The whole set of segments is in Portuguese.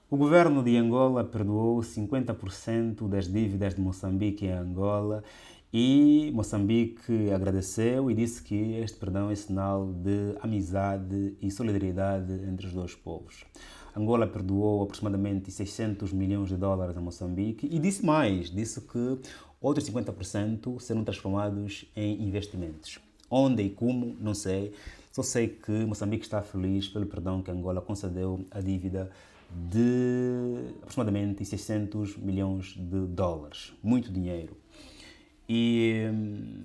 O governo de Angola perdoou 50% das dívidas de Moçambique em Angola e Moçambique agradeceu e disse que este perdão é sinal de amizade e solidariedade entre os dois povos. Angola perdoou aproximadamente 600 milhões de dólares a Moçambique e disse mais, disse que outros 50% serão transformados em investimentos. Onde e como, não sei. Só sei que Moçambique está feliz pelo perdão que Angola concedeu à dívida de aproximadamente 600 milhões de dólares. Muito dinheiro. E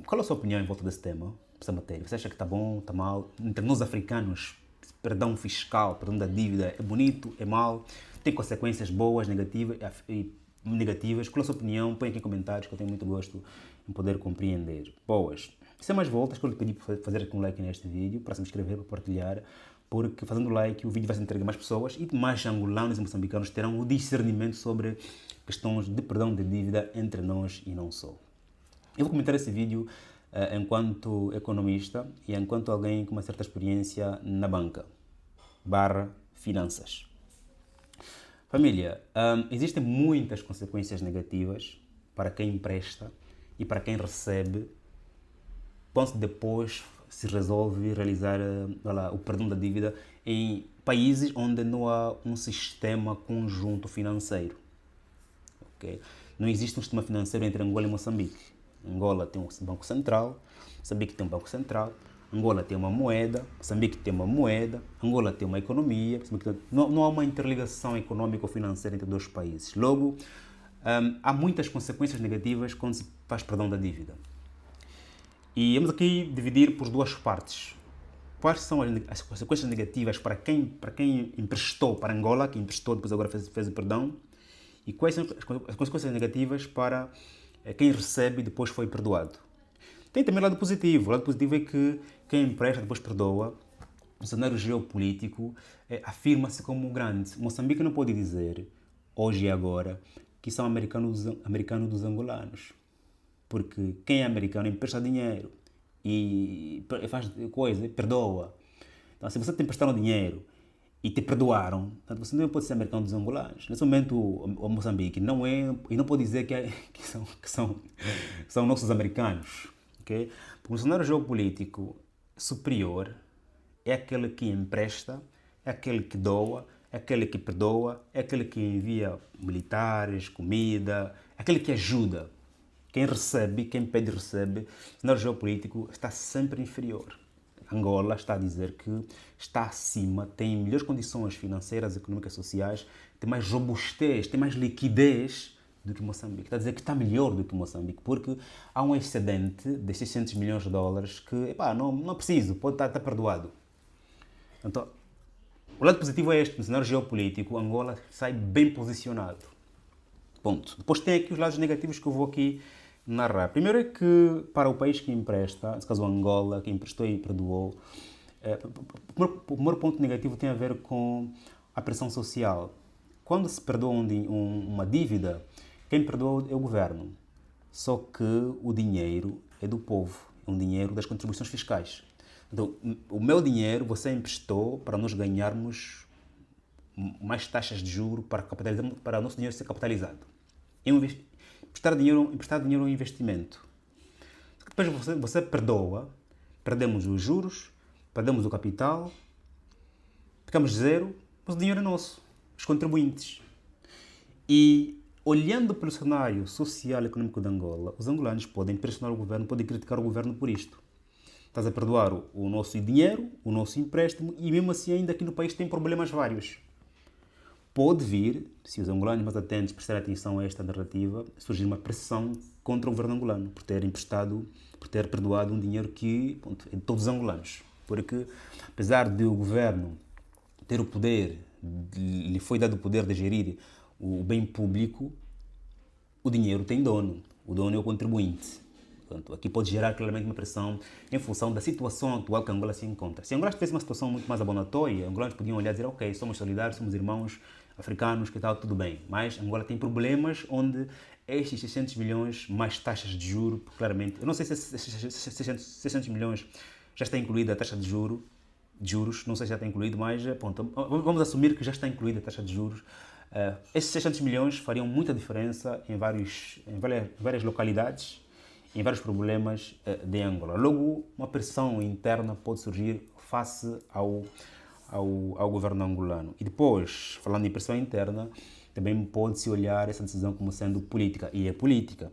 qual é a sua opinião em volta desse tema, dessa matéria? Você acha que está bom, está mal? Entre nós africanos, perdão fiscal, perdão da dívida, é bonito, é mau? Tem consequências boas, negativas e negativas? Qual é a sua opinião? Põe aqui em comentários que eu tenho muito gosto em poder compreender. Boas. Sem mais voltas, quero lhe pedir para fazer aqui um like neste vídeo, para se inscrever, para partilhar, porque fazendo like o vídeo vai ser entregue a mais pessoas e mais angolanos e moçambicanos terão o discernimento sobre questões de perdão de dívida entre nós e não só. Eu vou comentar esse vídeo enquanto economista e enquanto alguém com uma certa experiência na banca, barra finanças. Família, existem muitas consequências negativas para quem empresta e para quem recebe, quando depois se resolve realizar o perdão da dívida em países onde não há um sistema conjunto financeiro. Okay? Não existe um sistema financeiro entre Angola e Moçambique. Angola tem um banco central, Moçambique tem um banco central, Angola tem uma moeda, Moçambique tem uma moeda, Angola tem uma economia, não há uma interligação econômica ou financeira entre dois países. Logo, há muitas consequências negativas quando se faz perdão da dívida. E vamos aqui dividir por duas partes. Quais são as consequências negativas para quem emprestou para Angola, que emprestou depois agora fez o perdão, e quais são as consequências negativas para quem recebe e depois foi perdoado. Tem também o lado positivo. O lado positivo é que quem empresta depois perdoa. O cenário geopolítico afirma-se como grande. Moçambique não pode dizer, hoje e agora, que são americanos dos angolanos. Porque quem é americano empresta dinheiro e faz coisa, perdoa. Então, se você te emprestaram dinheiro e te perdoaram, portanto, você não pode ser americano dos angolanos. Nesse momento, o Moçambique não é, e não pode dizer que são nossos americanos. Okay? Porque o cenário geopolítico superior é aquele que empresta, é aquele que doa, é aquele que perdoa, é aquele que envia militares, comida, é aquele que ajuda. Quem recebe, quem pede recebe, o cenário geopolítico está sempre inferior. Angola está a dizer que está acima, tem melhores condições financeiras, económicas, sociais, tem mais robustez, tem mais liquidez do que Moçambique. Está a dizer que está melhor do que Moçambique, porque há um excedente de 600 milhões de dólares que, não é preciso, pode estar perdoado. Então, o lado positivo é este, no cenário geopolítico, Angola sai bem posicionado. Ponto. Depois tem aqui os lados negativos que eu vou aqui narrar. Primeiro é que para o país que empresta, nesse caso Angola, que emprestou e perdoou, o primeiro ponto negativo tem a ver com a pressão social. Quando se perdoa uma dívida, quem perdoa é o governo. Só que o dinheiro é do povo, é um dinheiro das contribuições fiscais. Então, o meu dinheiro você emprestou para nós ganharmos mais taxas de juros para o nosso dinheiro ser capitalizado. Emprestar dinheiro é um investimento. Depois você perdoa, perdemos os juros, perdemos o capital, ficamos zero, mas o dinheiro é nosso, os contribuintes. E olhando pelo cenário social e econômico de Angola, os angolanos podem pressionar o governo, podem criticar o governo por isto. Estás a perdoar o nosso dinheiro, o nosso empréstimo e mesmo assim ainda aqui no país tem problemas vários. Pode vir, se os angolanos mais atentos prestarem atenção a esta narrativa, surgir uma pressão contra o governo angolano por ter emprestado, por ter perdoado um dinheiro que é de todos os angolanos. Porque, apesar de o governo ter o poder, lhe foi dado o poder de gerir o bem público, o dinheiro tem dono. O dono é o contribuinte. Portanto, aqui pode gerar claramente uma pressão em função da situação atual que Angola se encontra. Se Angola tivesse uma situação muito mais abonatória, angolanos podiam olhar e dizer, ok, somos solidários, somos irmãos africanos, que tal, tudo bem. Mas Angola tem problemas onde estes 600 milhões mais taxas de juros, claramente, eu não sei se esses 600 milhões já está incluída a taxa de juros, não sei se já está incluído, mas vamos assumir que já está incluída a taxa de juros. Esses 600 milhões fariam muita diferença várias localidades, em vários problemas de Angola. Logo, uma pressão interna pode surgir face ao governo angolano. E depois, falando em pressão interna, também pode-se olhar essa decisão como sendo política. E é política.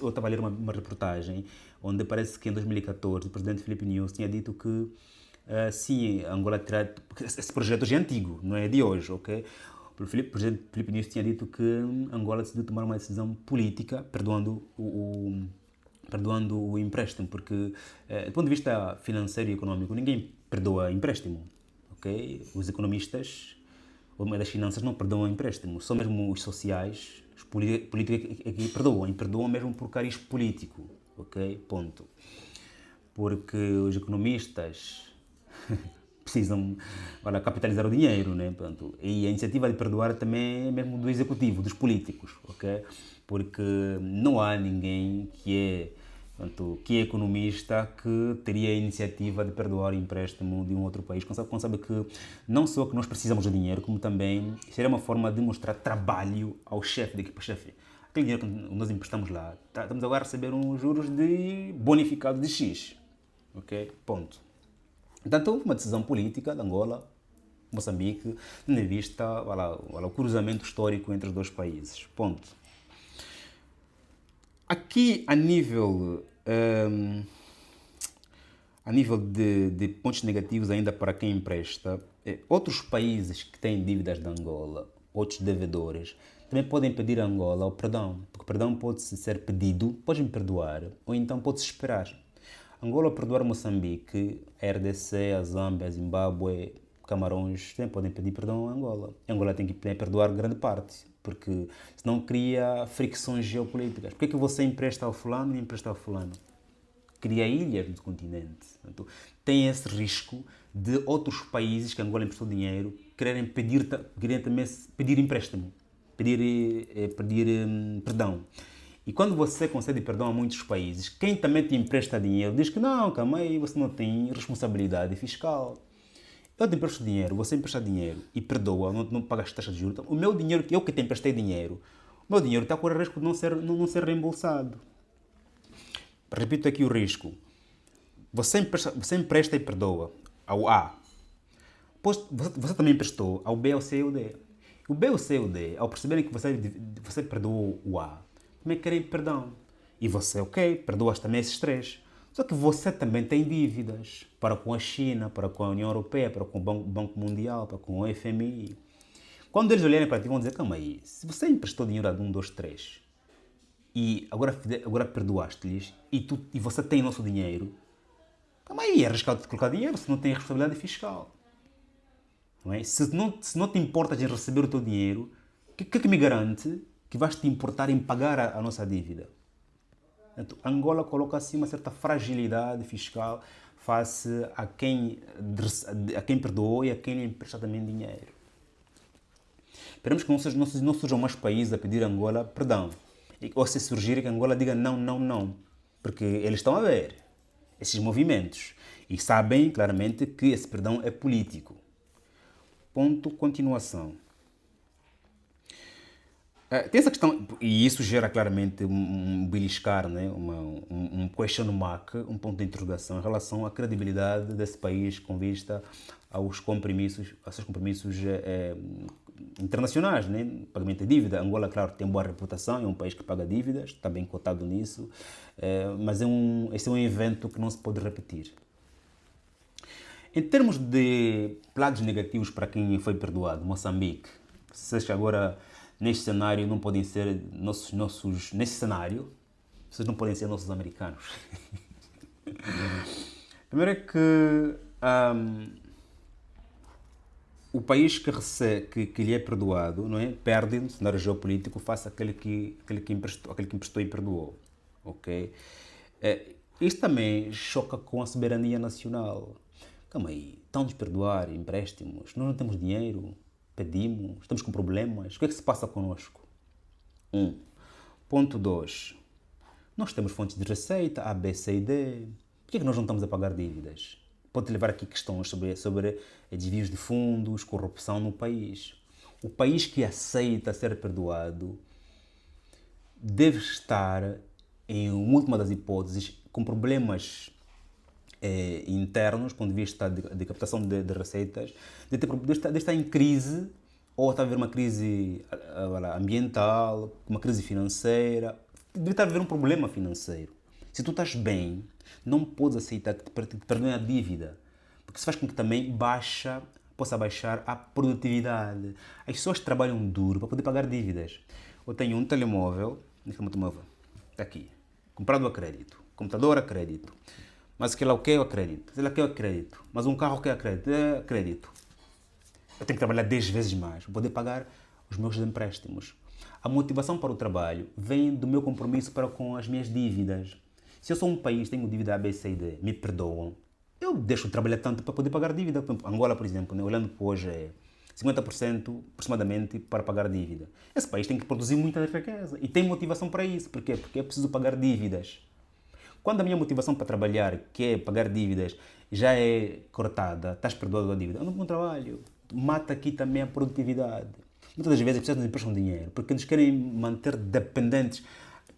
Eu estava a ler uma reportagem onde parece que em 2014 o presidente Filipe Nyusi tinha dito que sim, Angola terá... Esse projeto já é antigo, não é de hoje, ok? O presidente Filipe Nyusi tinha dito que Angola decidiu tomar uma decisão política, perdoando o empréstimo, porque do ponto de vista financeiro e econômico ninguém perdoa empréstimo, ok? Os economistas ou das finanças não perdoam empréstimo, só mesmo os sociais, os políticos é que perdoam, e perdoam mesmo por cariz político, ok? Ponto. Porque os economistas precisam capitalizar o dinheiro, né? Pronto. E a iniciativa de perdoar também é mesmo do executivo, dos políticos, ok? Porque não há ninguém que é economista que teria a iniciativa de perdoar o empréstimo de um outro país, quando sabe que não só que nós precisamos do dinheiro, como também seria uma forma de mostrar trabalho ao chefe da equipa. Chefe, aquele dinheiro que nós emprestamos lá, estamos agora a receber uns juros de bonificado de X, ok? Ponto. Portanto, uma decisão política de Angola, Moçambique, tendo em vista o cruzamento histórico entre os dois países. Ponto. Aqui, a nível de pontos negativos ainda para quem empresta, outros países que têm dívidas de Angola, outros devedores, também podem pedir a Angola o perdão, porque o perdão pode ser pedido, podem perdoar, ou então pode-se esperar. Angola perdoar Moçambique, a RDC, a Zâmbia, a Zimbábue, Camarões, também podem pedir perdão a Angola. A Angola tem que perdoar grande parte, porque senão cria fricções geopolíticas. Por que você empresta ao fulano e empresta ao fulano? Cria ilhas no continente. Então, tem esse risco de outros países que Angola emprestou dinheiro querem também pedir empréstimo, pedir perdão. E quando você concede perdão a muitos países, quem também te empresta dinheiro diz que não, calma aí, você não tem responsabilidade fiscal. Eu te empresto dinheiro, você empresta dinheiro e perdoa, não pagas taxa de juros. Então, o meu dinheiro, eu que te emprestei dinheiro, o meu dinheiro está a correr risco de não ser reembolsado. Repito aqui o risco. Você empresta e perdoa ao A. Depois, você também emprestou ao B, ao C e ao D. O B, o C e o D, ao perceberem que você perdoou o A, também querem perdão. E você, ok, perdoas também esses três. Só que você também tem dívidas para com a China, para com a União Europeia, para com o Banco Mundial, para com o FMI. Quando eles olharem para ti, vão dizer, calma aí, se você emprestou dinheiro a 1, 2, 3 e agora perdoaste-lhes e você tem nosso dinheiro, calma aí, é arriscado de colocar dinheiro se não tem responsabilidade fiscal. Não é? Se não te importas em receber o teu dinheiro, o que me garante que vais te importar em pagar a nossa dívida? Então, Angola coloca assim uma certa fragilidade fiscal face a quem perdoou e a quem lhe empresta também dinheiro. Esperamos que não surjam mais países a pedir a Angola perdão. Ou se surgir que Angola diga não, não, não. Porque eles estão a ver esses movimentos e sabem claramente que esse perdão é político. Ponto, continuação. Tem essa questão, e isso gera claramente um beliscar, né? um question mark, um ponto de interrogação em relação à credibilidade desse país com vista aos seus compromissos internacionais, né? Pagamento de dívida. Angola, claro, tem boa reputação, é um país que paga dívidas, está bem cotado nisso, mas esse é um evento que não se pode repetir. Em termos de lados negativos para quem foi perdoado, Moçambique, vocês agora neste cenário não podem ser nesse cenário, vocês não podem ser nossos americanos. Primeiro é que o país que lhe é perdoado, não é, perde no cenário geopolítico face àquele que emprestou e perdoou, ok? Isto também choca com a soberania nacional. Calma aí, estão-nos perdoar empréstimos, nós não temos dinheiro, pedimos, estamos com problemas, o que é que se passa connosco? Ponto 2. Nós temos fontes de receita, A, B, C e D, por que é que nós não estamos a pagar dívidas? Pode levar aqui questões sobre desvios de fundos, corrupção no país. O país que aceita ser perdoado deve estar, em última das hipóteses, com problemas internos, do ponto de vista de captação de receitas, de estar em crise, ou está a haver uma crise ambiental, uma crise financeira, de estar a haver um problema financeiro. Se tu estás bem, não podes aceitar que te perdoem a dívida, porque isso faz com que também possa baixar a produtividade. As pessoas trabalham duro para poder pagar dívidas. Eu tenho um telemóvel, está aqui, comprado a crédito, computador a crédito, mas aquilo é a crédito, aquilo é a crédito, mas um carro que é a crédito, Eu tenho que trabalhar 10 vezes mais para poder pagar os meus empréstimos. A motivação para o trabalho vem do meu compromisso para com as minhas dívidas. Se eu sou um país, tenho dívida A, B, C e D, me perdoam, eu deixo de trabalhar tanto para poder pagar dívida. Angola, por exemplo, né, olhando para hoje, é 50% aproximadamente para pagar dívida. Esse país tem que produzir muita riqueza e tem motivação para isso. Por quê? Porque é preciso pagar dívidas. Quando a minha motivação para trabalhar, que é pagar dívidas, já é cortada, estás perdoado da dívida, eu não trabalho. Mata aqui também a produtividade. Muitas das vezes as pessoas nos emprestam dinheiro porque nos querem manter dependentes.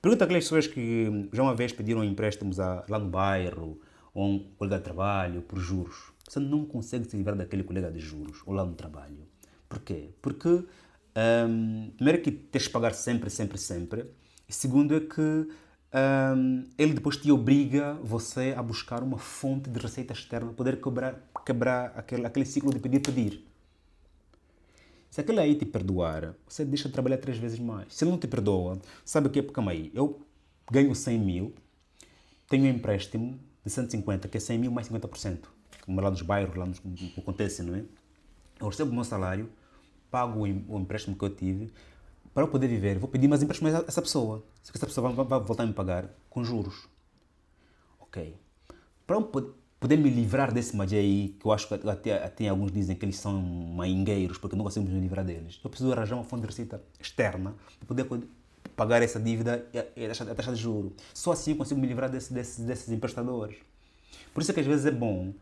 Pergunta aquelas pessoas que já uma vez pediram empréstimos lá no bairro ou a um colega de trabalho por juros. Você não consegue se livrar daquele colega de juros ou lá no trabalho. Por quê? Porque, primeiro, é que tens de pagar sempre, sempre, sempre. E segundo, é que ele depois te obriga você a buscar uma fonte de receita externa para poder quebrar aquele ciclo de pedir. Se aquele aí te perdoar, você deixa de trabalhar 3 vezes mais. Se ele não te perdoa, sabe o que é? Calma aí, eu ganho 100 mil, tenho um empréstimo de 150, que é 100 mil mais 50%. Como lá nos bairros, lá acontece, não é? Eu recebo o meu salário, pago o empréstimo que eu tive, para eu poder viver, vou pedir mais empréstimo a essa pessoa. Só que essa pessoa vai voltar a me pagar com juros. Ok. Para eu poder me livrar desse magia aí, que eu acho que até alguns dizem que eles são maingueiros, porque não conseguimos me livrar deles, eu preciso arranjar uma fonte de receita externa para poder pagar essa dívida e a taxa de juros. Só assim eu consigo me livrar desses emprestadores. Por isso é que às vezes é bom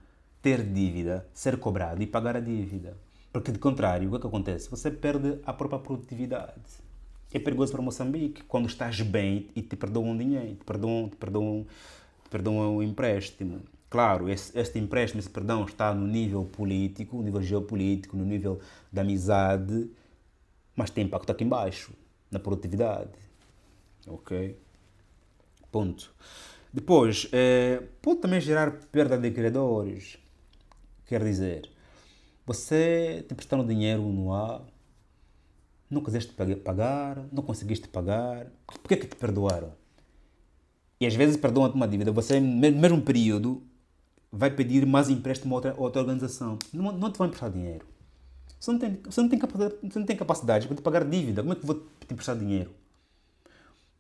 ter dívida, ser cobrado e pagar a dívida. Porque de contrário, o que acontece? Você perde a própria produtividade. É perigoso para Moçambique quando estás bem e te perdoam dinheiro, te perdoam o empréstimo. Claro, este empréstimo, esse perdão está no nível político, no nível geopolítico, no nível da amizade, mas tem impacto aqui embaixo, na produtividade. Ok? Ponto. Depois, pode também gerar perda de credores. Quer dizer, você te prestaram dinheiro no ar, não quiseste pagar, não conseguiste pagar, por que te perdoaram? E às vezes perdoam-te uma dívida, você, no mesmo período, vai pedir mais empréstimo a outra organização. Não te vão emprestar dinheiro. Você não tem capacidade para te pagar dívida. Como é que vou te emprestar dinheiro?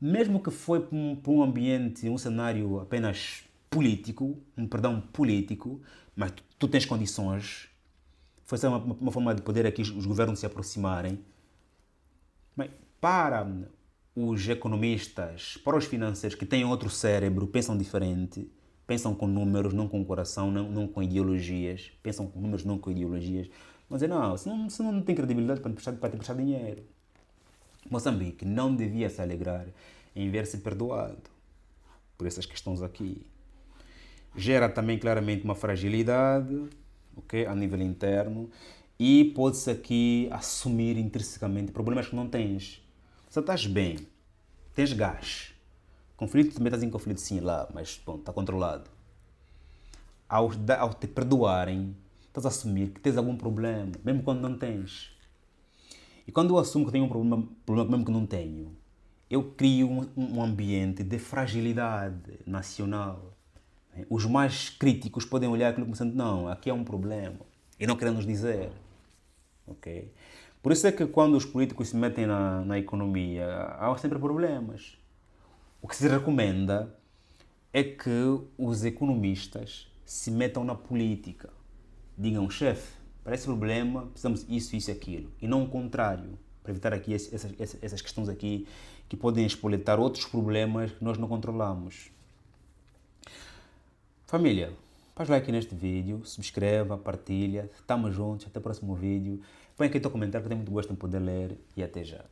Mesmo que foi para um ambiente, um cenário apenas político, um perdão político, mas tu tens condições, foi só uma forma de poder aqui os governos se aproximarem. Mas para os economistas, para os financeiros que têm outro cérebro, pensam diferente, pensam com números, não com coração, não com ideologias, pensam com números, não com ideologias, vão dizer, não, você não tem credibilidade para te emprestar dinheiro. Moçambique não devia se alegrar em ver-se perdoado por essas questões aqui. Gera também claramente uma fragilidade, okay, a nível interno, e pode-se aqui assumir intrinsecamente problemas que não tens. Você estás bem, tens gás. Conflito, também estás em conflito sim lá, mas bom, está controlado. Ao te perdoarem, estás a assumir que tens algum problema, mesmo quando não tens. E quando eu assumo que tenho um problema mesmo que não tenho, eu crio um ambiente de fragilidade nacional. Os mais críticos podem olhar aquilo como sendo, não, aqui é um problema, e não querem nos dizer. Okay? Por isso é que quando os políticos se metem na economia, há sempre problemas. O que se recomenda é que os economistas se metam na política. Digam, chefe, para esse problema precisamos isso, isso e aquilo. E não o contrário, para evitar aqui essas questões aqui que podem espoletar outros problemas que nós não controlamos. Família, faz like neste vídeo, subscreva, partilha. Estamos juntos, até o próximo vídeo. Põe aqui o teu comentário que eu tenho muito gosto em poder ler e até já.